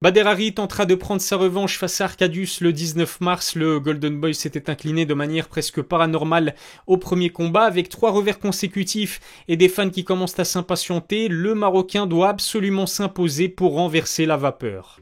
Bader Hari tentera de prendre sa revanche face à Arkadiusz le 19 mars. Le Golden Boy s'était incliné de manière presque paranormale au premier combat avec 3 revers consécutifs et des fans qui commencent à s'impatienter. Le Marocain doit absolument s'imposer pour renverser la vapeur.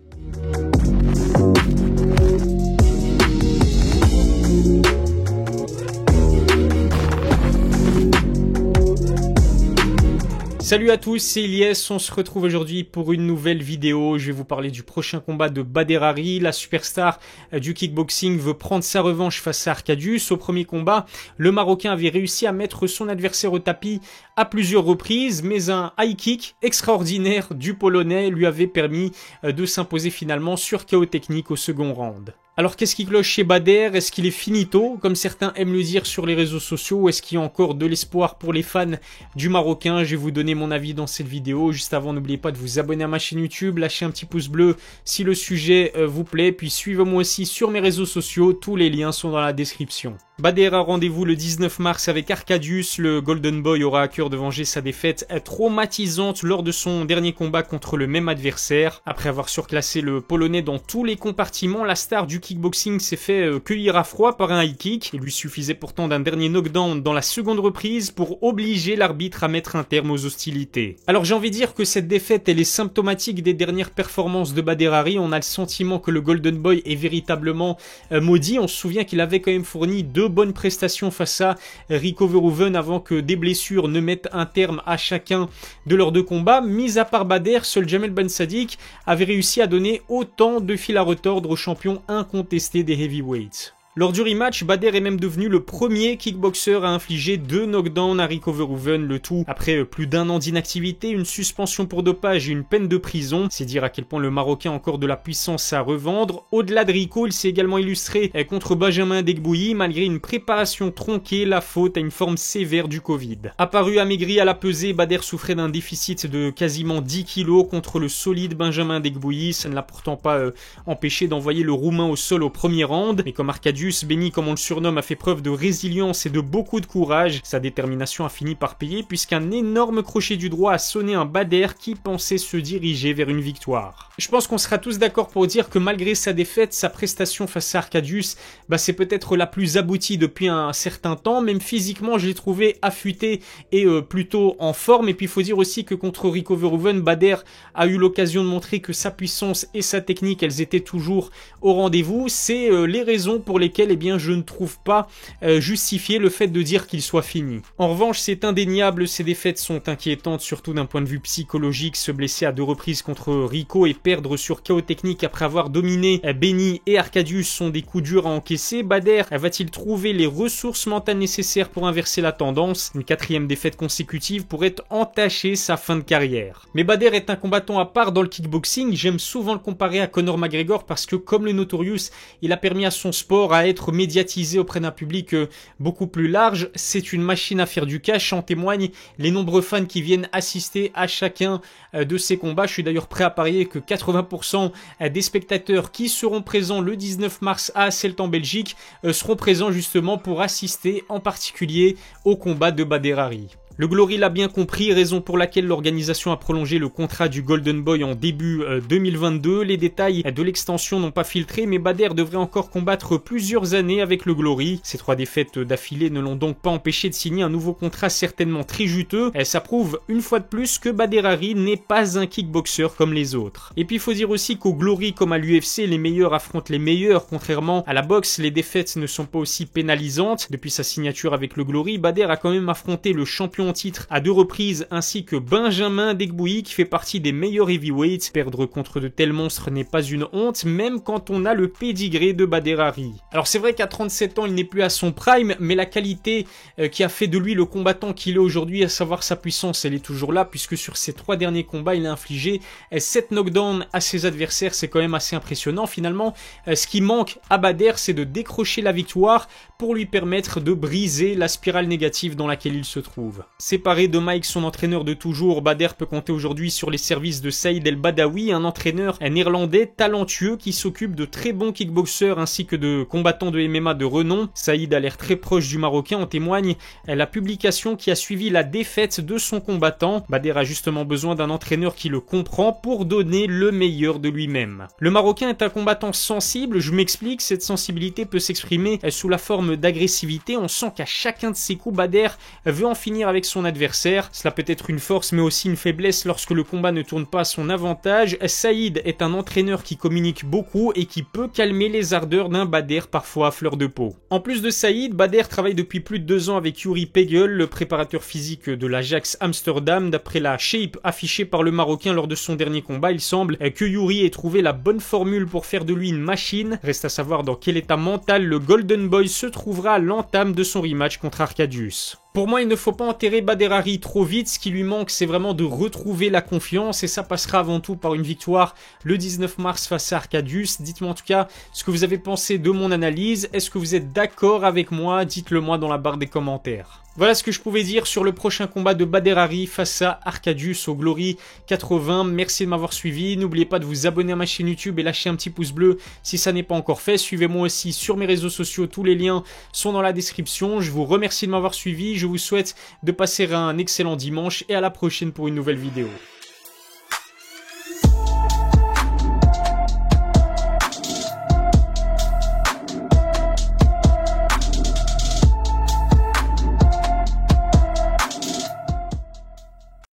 Salut à tous, c'est Ilyes, on se retrouve aujourd'hui pour une nouvelle vidéo. Je vais vous parler du prochain combat de Bader Hari. La superstar du kickboxing veut prendre sa revanche face à Arkadiusz. Au premier combat, le Marocain avait réussi à mettre son adversaire au tapis à plusieurs reprises, mais un high kick extraordinaire du Polonais lui avait permis de s'imposer finalement sur KO technique au second round. Alors qu'est-ce qui cloche chez Bader? Est-ce qu'il est finito, comme certains aiment le dire sur les réseaux sociaux? Est-ce qu'il y a encore de l'espoir pour les fans du Marocain? Je vais vous donner mon avis dans cette vidéo. Juste avant, n'oubliez pas de vous abonner à ma chaîne YouTube, lâcher un petit pouce bleu si le sujet vous plaît, puis suivez-moi aussi sur mes réseaux sociaux, tous les liens sont dans la description. Bader a rendez-vous le 19 mars avec Arkadiusz. Le Golden Boy aura à cœur de venger sa défaite traumatisante lors de son dernier combat contre le même adversaire. Après avoir surclassé le Polonais dans tous les compartiments, la star du kickboxing s'est fait cueillir à froid par un high kick. Il lui suffisait pourtant d'un dernier knockdown dans la seconde reprise pour obliger l'arbitre à mettre un terme aux hostilités. Alors j'ai envie de dire que cette défaite elle est symptomatique des dernières performances de Bader Hari. On a le sentiment que le Golden Boy est véritablement maudit. On se souvient qu'il avait quand même fourni 2 bonnes prestations face à Rico Verhoeven avant que des blessures ne mettent un terme à chacun de leurs 2 combats. Mis à part Bader, seul Jamel Ben Saddik avait réussi à donner autant de fil à retordre au champion incontesté des heavyweights. Lors du rematch, Bader est même devenu le premier kickboxer à infliger 2 knockdowns à Rico Verhoeven, le tout après plus d'1 an d'inactivité, une suspension pour dopage et une peine de prison. C'est dire à quel point le Marocain a encore de la puissance à revendre. Au-delà de Rico, il s'est également illustré contre Benjamin Degboui, malgré une préparation tronquée, la faute à une forme sévère du Covid. Apparu amaigri à la pesée, Bader souffrait d'un déficit de quasiment 10 kg contre le solide Benjamin Degboui. Ça ne l'a pourtant pas empêché d'envoyer le Roumain au sol au premier round, mais comme Arkadiusz, Benny comme on le surnomme, a fait preuve de résilience et de beaucoup de courage. Sa détermination a fini par payer puisqu'un énorme crochet du droit a sonné un Bader qui pensait se diriger vers une victoire. Je pense qu'on sera tous d'accord pour dire que malgré sa défaite, sa prestation face à Arkadiusz, c'est peut-être la plus aboutie depuis un certain temps. Même physiquement, je l'ai trouvé affûté et plutôt en forme. Et puis il faut dire aussi que contre Rico Verhoeven, Bader a eu l'occasion de montrer que sa puissance et sa technique, elles étaient toujours au rendez-vous. C'est les raisons pour lesquelles je ne trouve pas justifié le fait de dire qu'il soit fini. En revanche, c'est indéniable, ses défaites sont inquiétantes, surtout d'un point de vue psychologique. Se blesser à 2 reprises contre Rico et perdre sur KO technique après avoir dominé Benny et Arkadiusz sont des coups durs à encaisser. Bader va-t-il trouver les ressources mentales nécessaires pour inverser la tendance? Une 4e défaite consécutive pourrait entacher sa fin de carrière. Mais Bader est un combattant à part dans le kickboxing. J'aime souvent le comparer à Conor McGregor parce que, comme le Notorious, il a permis à son sport à être médiatisé auprès d'un public beaucoup plus large. C'est une machine à faire du cash, en témoignent les nombreux fans qui viennent assister à chacun de ces combats. Je suis d'ailleurs prêt à parier que 80% des spectateurs qui seront présents le 19 mars à Hasselt en Belgique seront présents justement pour assister en particulier au combat de Bader Hari. Le Glory l'a bien compris, raison pour laquelle l'organisation a prolongé le contrat du Golden Boy en début 2022. Les détails de l'extension n'ont pas filtré, mais Bader devrait encore combattre plusieurs années avec le Glory. Ces 3 défaites d'affilée ne l'ont donc pas empêché de signer un nouveau contrat certainement très juteux. Ça prouve une fois de plus que Bader Hari n'est pas un kickboxer comme les autres. Et puis il faut dire aussi qu'au Glory comme à l'UFC, les meilleurs affrontent les meilleurs. Contrairement à la boxe, les défaites ne sont pas aussi pénalisantes. Depuis sa signature avec le Glory, Bader a quand même affronté le champion titre à 2 reprises ainsi que Benjamin Degboui qui fait partie des meilleurs heavyweights. Perdre contre de tels monstres n'est pas une honte, même quand on a le pédigré de Bader Hari. Alors c'est vrai qu'à 37 ans il n'est plus à son prime, mais la qualité qui a fait de lui le combattant qu'il est aujourd'hui, à savoir sa puissance, elle est toujours là, puisque sur ses 3 derniers combats il a infligé 7 knockdowns à ses adversaires. C'est quand même assez impressionnant. Finalement, ce qui manque à Bader, c'est de décrocher la victoire pour lui permettre de briser la spirale négative dans laquelle il se trouve. Séparé de Mike, son entraîneur de toujours, Bader peut compter aujourd'hui sur les services de Saïd El Badawi, un entraîneur néerlandais talentueux qui s'occupe de très bons kickboxers ainsi que de combattants de MMA de renom. Saïd a l'air très proche du Marocain, en témoigne la publication qui a suivi la défaite de son combattant. Bader a justement besoin d'un entraîneur qui le comprend pour donner le meilleur de lui-même. Le Marocain est un combattant sensible, je m'explique, cette sensibilité peut s'exprimer sous la forme d'agressivité. On sent qu'à chacun de ses coups, Bader veut en finir avec son adversaire. Cela peut être une force mais aussi une faiblesse lorsque le combat ne tourne pas à son avantage. Saïd est un entraîneur qui communique beaucoup et qui peut calmer les ardeurs d'un Bader parfois à fleur de peau. En plus de Saïd, Bader travaille depuis plus de 2 ans avec Yuri Pegel, le préparateur physique de l'Ajax Amsterdam. D'après la shape affichée par le Marocain lors de son dernier combat, il semble que Yuri ait trouvé la bonne formule pour faire de lui une machine. Reste à savoir dans quel état mental le Golden Boy se trouvera à l'entame de son rematch contre Arkadiusz. Pour moi, il ne faut pas enterrer Bader Hari trop vite. Ce qui lui manque, c'est vraiment de retrouver la confiance et ça passera avant tout par une victoire le 19 mars face à Arkadiusz. Dites-moi en tout cas ce que vous avez pensé de mon analyse. Est-ce que vous êtes d'accord avec moi? Dites-le moi dans la barre des commentaires. Voilà ce que je pouvais dire sur le prochain combat de Bader Hari face à Arkadiusz au Glory 80. Merci de m'avoir suivi. N'oubliez pas de vous abonner à ma chaîne YouTube et lâcher un petit pouce bleu si ça n'est pas encore fait. Suivez-moi aussi sur mes réseaux sociaux. Tous les liens sont dans la description. Je vous remercie de m'avoir suivi. Je vous souhaite de passer un excellent dimanche et à la prochaine pour une nouvelle vidéo.